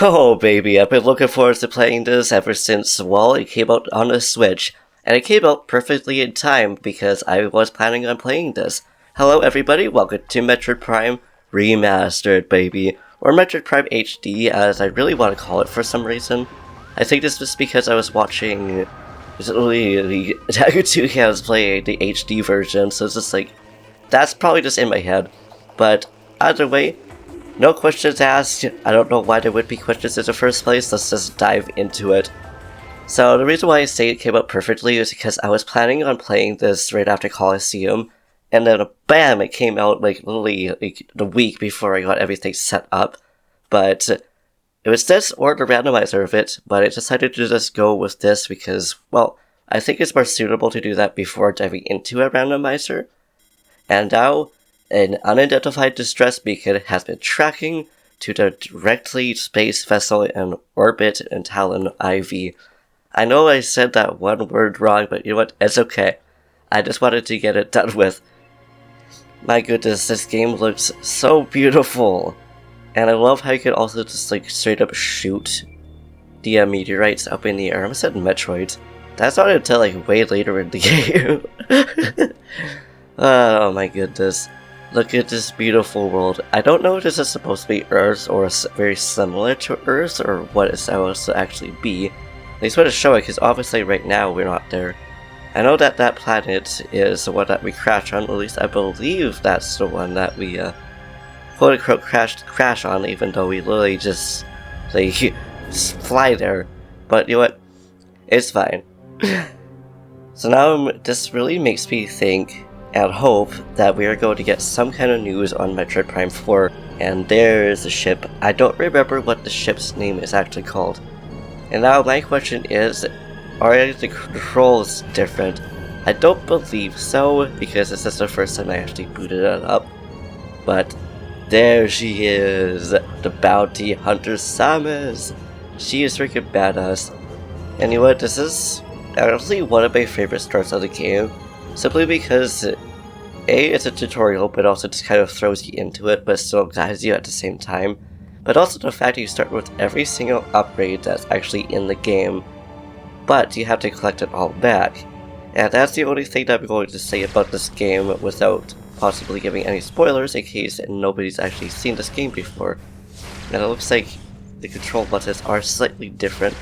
Oh baby, I've been looking forward to playing this ever since, well, it came out on the Switch. And it came out perfectly in time because I was planning on playing this. Hello everybody, welcome to Metroid Prime Remastered, baby. Or Metroid Prime HD, as I really want to call it for some reason. I think this was because I was watching the Attack of Two Hands play the HD version, so it's just like, that's probably just in my head. But either way, no questions asked. I don't know why there would be questions in the first place. Let's just dive into it. So the reason why I say it came out perfectly is because I was planning on playing this right after Coliseum, and then bam, it came out like literally like the week before I got everything set up. But it was this or the randomizer of it, but I decided to just go with this because, well, I think it's more suitable to do that before diving into a randomizer. And now, an unidentified distress beacon has been tracking to the directly space vessel in orbit in Talon IV. I know I said that one word wrong, but you know what? It's okay. I just wanted to get it done with. My goodness, this game looks so beautiful. And I love how you can also just like straight up shoot the meteorites up in the air. I almost said Metroid. That's not until like way later in the game. Oh my goodness. Look at this beautiful world. I don't know if this is supposed to be Earth or very similar to Earth or what it's supposed to actually be. They sort of show it because obviously right now we're not there. I know that that planet is the one that we crash on, at least I believe that's the one that we quote unquote crash on, even though we literally just like fly there. But you know what? It's fine. So now this really makes me think and hope that we are going to get some kind of news on Metroid Prime 4. And there is the ship. I don't remember what the ship's name is actually called. And now my question is, are the controls different? I don't believe so, because this is the first time I actually booted it up. But there she is, the bounty hunter Samus. She is freaking badass. And you know what, this is honestly one of my favorite starts of the game. Simply because, A, it's a tutorial, but also just kind of throws you into it, but still guides you at the same time. But also the fact that you start with every single upgrade that's actually in the game, but you have to collect it all back. And that's the only thing that I'm going to say about this game without possibly giving any spoilers in case nobody's actually seen this game before. And it looks like the control buttons are slightly different.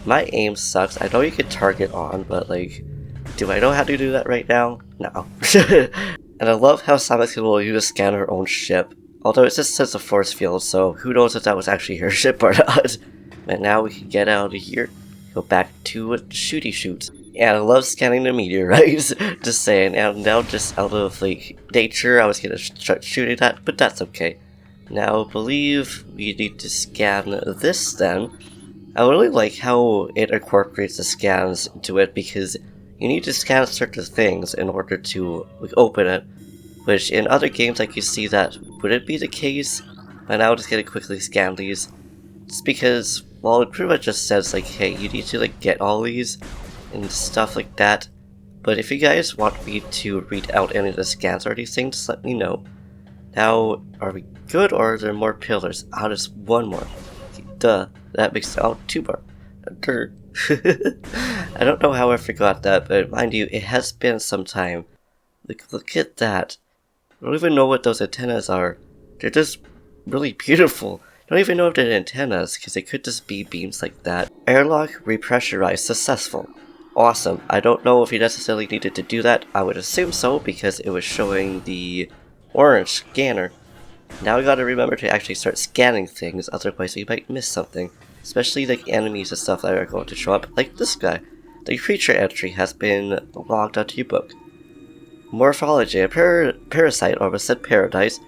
My aim sucks. I know you can target on, but like, do I know how to do that right now? No. And I love how Samus can use to scan her own ship. Although it just says a force field, so who knows if that was actually her ship or not. And now we can get out of here, go back to shooty shoots. And I love scanning the meteorites, just saying. And now just out of like nature, I was gonna start shooting that, but that's okay. Now I believe we need to scan this then. I really like how it incorporates the scans into it because you need to scan certain things in order to like, open it. Which in other games like you see that wouldn't be the case. But now I'm just gonna quickly scan these. Just because, well, it pretty much just says like, hey, you need to like get all these and stuff like that. But if you guys want me to read out any of the scans or anything, just let me know. Now, are we good or are there more pillars? Oh, there's one more. Duh, that makes two more. I don't know how I forgot that, but mind you, it has been some time. Look at that. I don't even know what those antennas are. They're just really beautiful. I don't even know if they're antennas, because they could just be beams like that. Airlock repressurized successful. Awesome. I don't know if you necessarily needed to do that. I would assume so, because it was showing the orange scanner. Now we gotta remember to actually start scanning things, otherwise we might miss something. Especially like enemies and stuff that are going to show up, like this guy. The creature entry has been logged onto your book. Morphology. A parasite, or said paradise,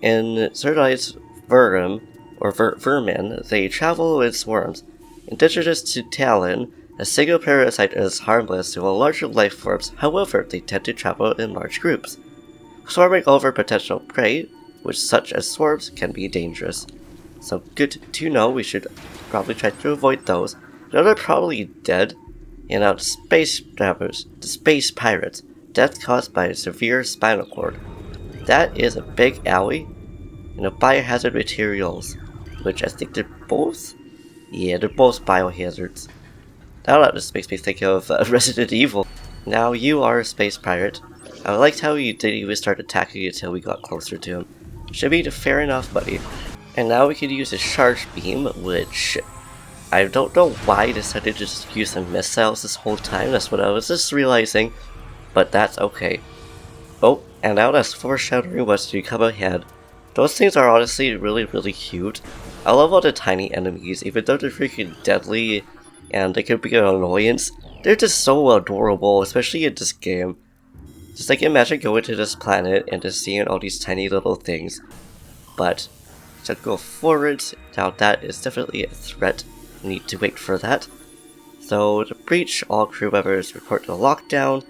in Cerdite's verum, or vermin, they travel in swarms. Indigenous to Talon, a single parasite is harmless to larger life forms, however, they tend to travel in large groups. Swarming over potential prey, which such as swarms, can be dangerous. So good to know, we should probably try to avoid those. Now they're probably dead. You know, space travelers, the space pirates, death caused by a severe spinal cord. That is a big alley. And biohazard materials, which I think they're both Yeah, they're both biohazards. Now that just makes me think of Resident Evil. Now you are a space pirate. I liked how you didn't even start attacking until we got closer to him. Should be fair enough, buddy. And now we can use a charge beam, which I don't know why I decided to just use some missiles this whole time. That's what I was just realizing, but that's okay. Oh, and now that's foreshadowing what's to come ahead. Those things are honestly really cute. I love all the tiny enemies, even though they're freaking deadly and they could be an annoyance. They're just so adorable, especially in this game. Just like imagine going to this planet and just seeing all these tiny little things. But to go forward, now that is definitely a threat. We need to wait for that. So the breach, all crew members report the lockdown,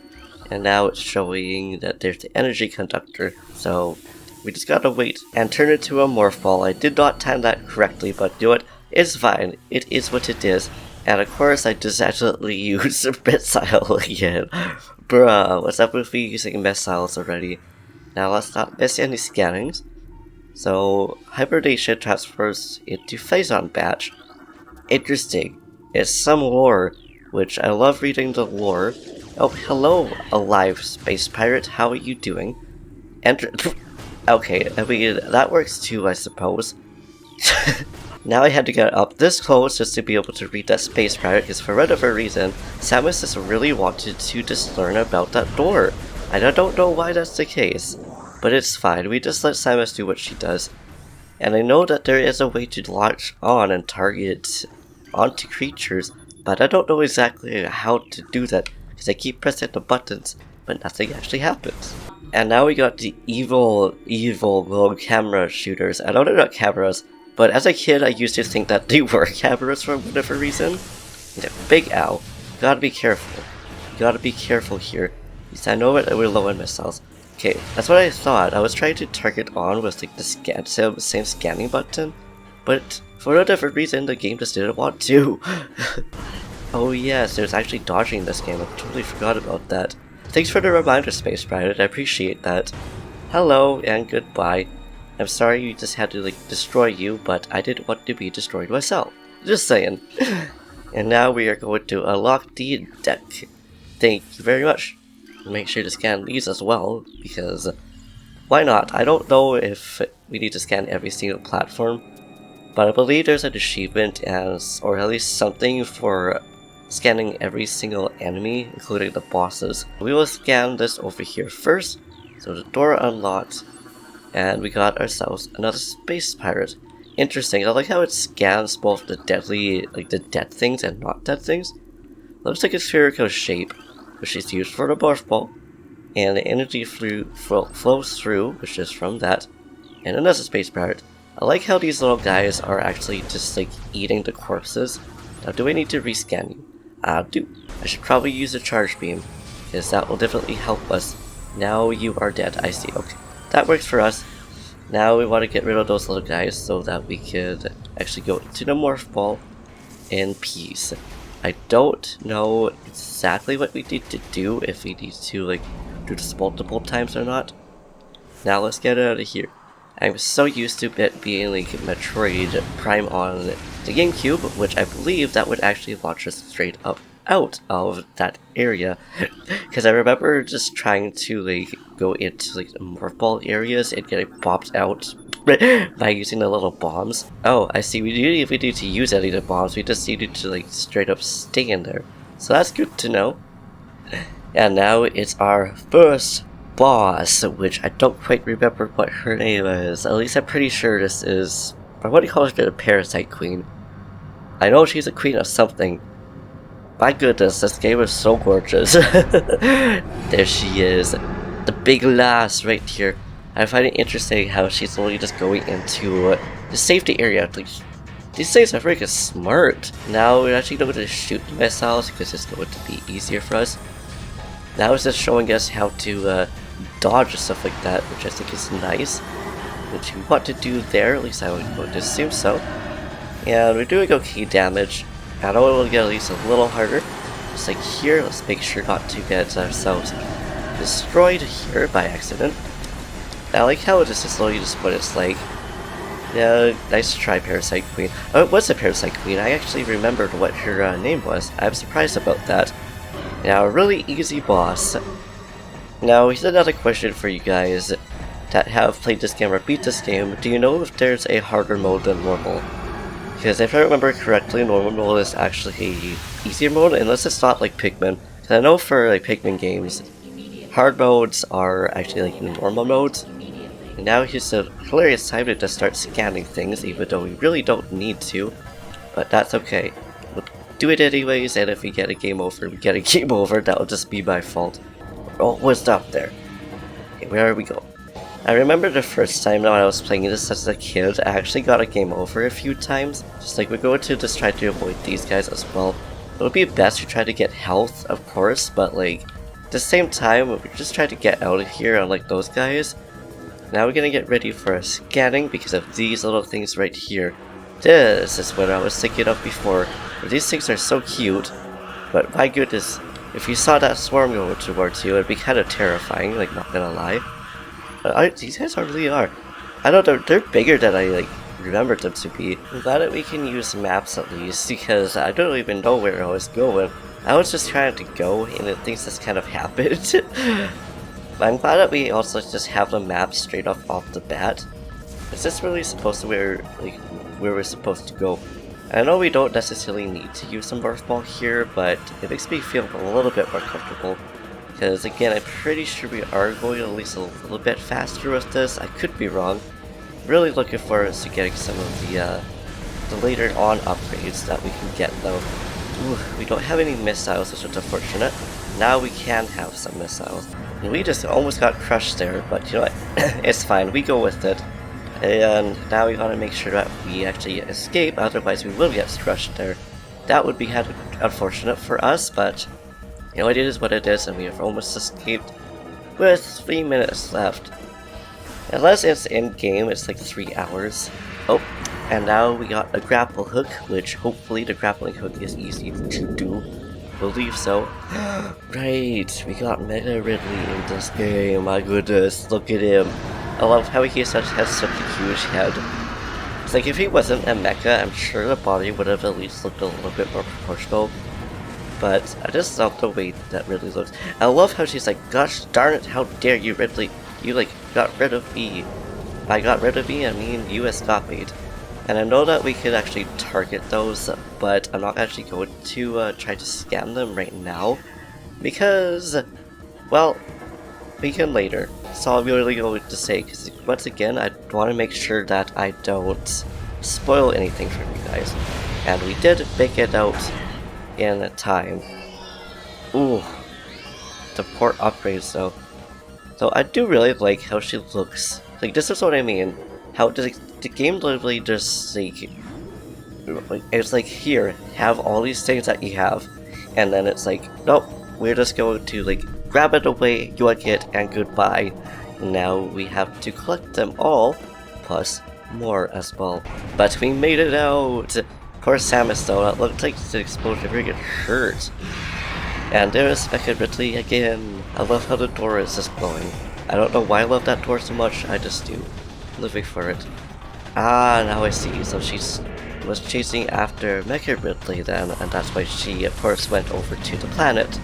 and now it's showing that there's the energy conductor. So we just gotta wait and turn it to a morph ball. I did not time that correctly, but do it. It's fine. It is what it is. And of course, I just accidentally used a missile again. Bruh, what's up with me using missiles already? Now let's not miss any scannings. So, hibernation transfers into Phazon badge. Interesting. It's some lore, which I love reading the lore. Oh, hello, alive space pirate. How are you doing? Okay, I mean, that works too, I suppose. Now I had to get up this close just to be able to read that space pirate, because for whatever reason, Samus just really wanted to just learn about that door. And I don't know why that's the case, but it's fine. We just let Samus do what she does. And I know that there is a way to latch on and target onto creatures, but I don't know exactly how to do that, because I keep pressing the buttons, but nothing actually happens. And now we got the evil little camera shooters. I know they're not cameras, but as a kid I used to think that they were cameras for whatever reason. Yeah, big ow. Gotta be careful. Gotta be careful here. At least I know that we're low on missiles. Okay, that's what I thought. I was trying to target on with like the same scanning button, but for whatever reason the game just didn't want to. Oh yes, there's actually dodging in this game. I totally forgot about that. Thanks for the reminder, Space Pirate. I appreciate that. Hello and goodbye. I'm sorry you just had to like destroy you, but I didn't want to be destroyed myself. Just saying. And now we are going to unlock the deck. Thank you very much. Make sure to scan these as well, because why not? I don't know if we need to scan every single platform, but I believe there's an achievement or at least something for scanning every single enemy, including the bosses. We will scan this over here first. So the door unlocked, and we got ourselves another space pirate. Interesting. I like how it scans both the deadly, like the dead things and not dead things. Looks like a spherical shape, which is used for the morph ball, and the energy flows through, which is from that, and another space pirate. I like how these little guys are actually just like eating the corpses. Now do I need to rescan you? I do. I should probably use a charge beam, because that will definitely help us. Now you are dead, I see. Okay, that works for us. Now we want to get rid of those little guys so that we could actually go into the morph ball in peace. I don't know exactly what we need to do, if we need to like do this multiple times or not. Now let's get out of here. I'm so used to it being like Metroid Prime on the GameCube, which I believe that would actually launch us straight up out of that area. Because I remember just trying to like go into like the morph ball areas and getting popped out by using the little bombs. Oh, I see. We didn't even need to use any of the bombs. We just needed to like straight up stay in there. So that's good to know. And now it's our first boss, which I don't quite remember what her name is. At least I'm pretty sure this is, or what do you call her, the Prasite Queen. I know she's a queen of something. My goodness, this game is so gorgeous. There she is. The big lass right here. I find it interesting how she's only just going into the safety area. Like, these things are freaking smart. Now we're actually going to shoot missiles because it's going to be easier for us. Now it's just showing us how to dodge and stuff like that, which I think is nice. Which we want to do there, at least I would going to assume so. And we're doing okay damage. I know it will get at least a little harder. Just like here, let's make sure not to get ourselves destroyed here by accident. I like how it just slowly just put its like Yeah, nice try, Parasite Queen. Oh, it was a Parasite Queen. I actually remembered what her name was. I'm surprised about that. Now, a really easy boss. Now, here's another question for you guys that have played this game or beat this game. Do you know if there's a harder mode than normal? Because if I remember correctly, normal mode is actually a easier mode, unless it's not like Pikmin. Because I know for like Pikmin games, hard modes are actually like normal modes. And now here's a hilarious time to just start scanning things, even though we really don't need to. But that's okay. We'll do it anyways, and if we get a game over, we get a game over. That'll just be my fault. Oh, what's up there? Okay, where are we going? I remember the first time when I was playing this as a kid, I actually got a game over a few times. Just like we're going to just try to avoid these guys as well. It would be best to try to get health, of course, but like at the same time, we just try to get out of here unlike those guys. Now we're gonna get ready for a scanning because of these little things right here. This is what I was thinking of before. These things are so cute, but my goodness, if you saw that swarm go towards you, it'd be kind of terrifying, like not gonna lie. But these guys really are. I know they're bigger than I like remembered them to be. I'm glad that we can use maps at least, because I don't even know where I was going. I was just trying to go, and it things just kind of happened. But I'm glad that we also just have the map straight off the bat. Is this really supposed to where we're supposed to go? I know we don't necessarily need to use some Morph Ball here, but it makes me feel a little bit more comfortable. Because again, I'm pretty sure we are going at least a little bit faster with this. I could be wrong. Really looking forward to getting some of the later on upgrades that we can get though. Ooh, we don't have any missiles, which is unfortunate. Now we can have some missiles. And we just almost got crushed there, but you know what? It's fine, we go with it. And now we gotta make sure that we actually escape, otherwise we will get crushed there. That would be unfortunate for us, but you know, it is what it is, and we have almost escaped with 3 minutes left. Unless it's in-game, it's like 3 hours. Oh, and now we got a grapple hook, which hopefully the grappling hook is easy to do. Believe so. Right, we got Mega Ridley in this game, my goodness, look at him. I love how he has such a huge head. It's like if he wasn't a mecha, I'm sure the body would have at least looked a little bit more proportional. But I just love the way that Ridley looks. I love how she's like, gosh darn it, how dare you, Ridley. You like got rid of me. By got rid of me, I mean you escaped. And I know that we could actually target those, but I'm not actually going to try to scan them right now. Because, well, we can later. So I'm really going to say, because once again, I want to make sure that I don't spoil anything for you guys. And we did make it out in time. Ooh, the port upgrades though. So I do really like how she looks. Like, this is what I mean. How the game literally just like it's like, here, have all these things that you have, and then it's like, nope, we're just going to like grab it away, yoink it, and goodbye. Now we have to collect them all, plus more as well. But we made it out. Poor Samus though, that looked like the explosion really get hurt. And there's Metroid Ridley again. I love how the door is just glowing. I don't know why I love that door so much, I just do. Living for it. Ah, now I see. So she was chasing after Metroid Ridley then, and that's why she of course went over to the planet.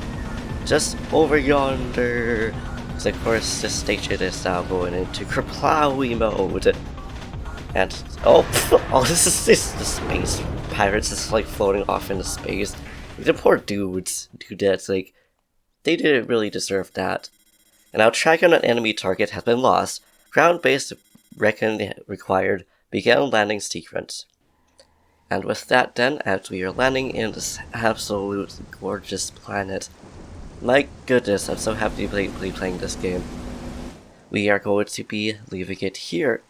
Just over yonder. Because of course this station is now going into Kerplowy mode. And oh, oh, this is the space pirates just like floating off into space. The poor dudes, dudettes, like they didn't really deserve that. And our track on an enemy target has been lost. Ground-based recon required. Begin landing sequence. And with that then, as we are landing in this absolute gorgeous planet, my goodness, I'm so happy to be playing this game. We are going to be leaving it here.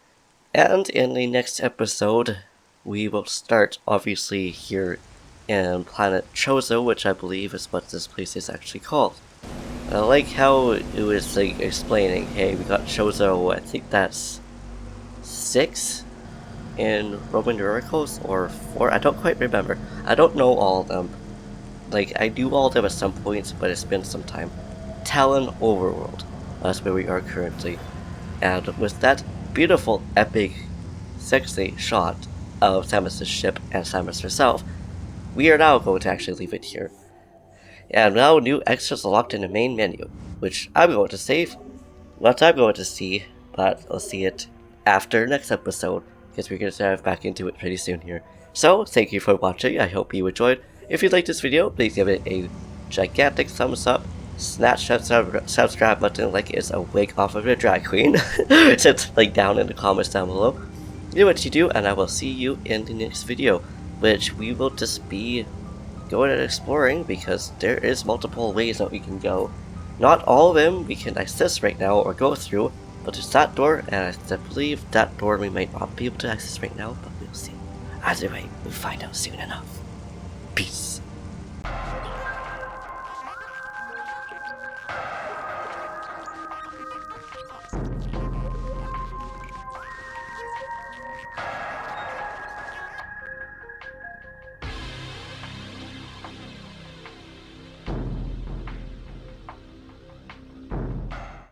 And in the next episode, we will start obviously here in planet Chozo, which I believe is what this place is actually called. I like how it was like explaining, hey, we got Chozo, I think that's 6 in Roman numericals, or 4, I don't quite remember. I don't know all of them. Like, I knew all of them at some point, but it's been some time. Talon Overworld, that's where we are currently. And with that beautiful, epic sexy shot of Samus' ship and Samus herself, we are now going to actually leave it here. And now new extras are locked in the main menu, which I'm going to save, what I'm going to see, but I'll see it after next episode, because we're going to dive back into it pretty soon here. So, thank you for watching, I hope you enjoyed. If you liked this video, please give it a gigantic thumbs up, snatch that subscribe button like it's a wig off of a drag queen, just like down in the comments down below. Do what you do, and I will see you in the next video, which we will just be going and exploring, because there is multiple ways that we can go. Not all of them we can access right now or go through, but there's that door, and I believe that door we might not be able to access right now, but we'll see. Either way, we'll find out soon enough. Peace.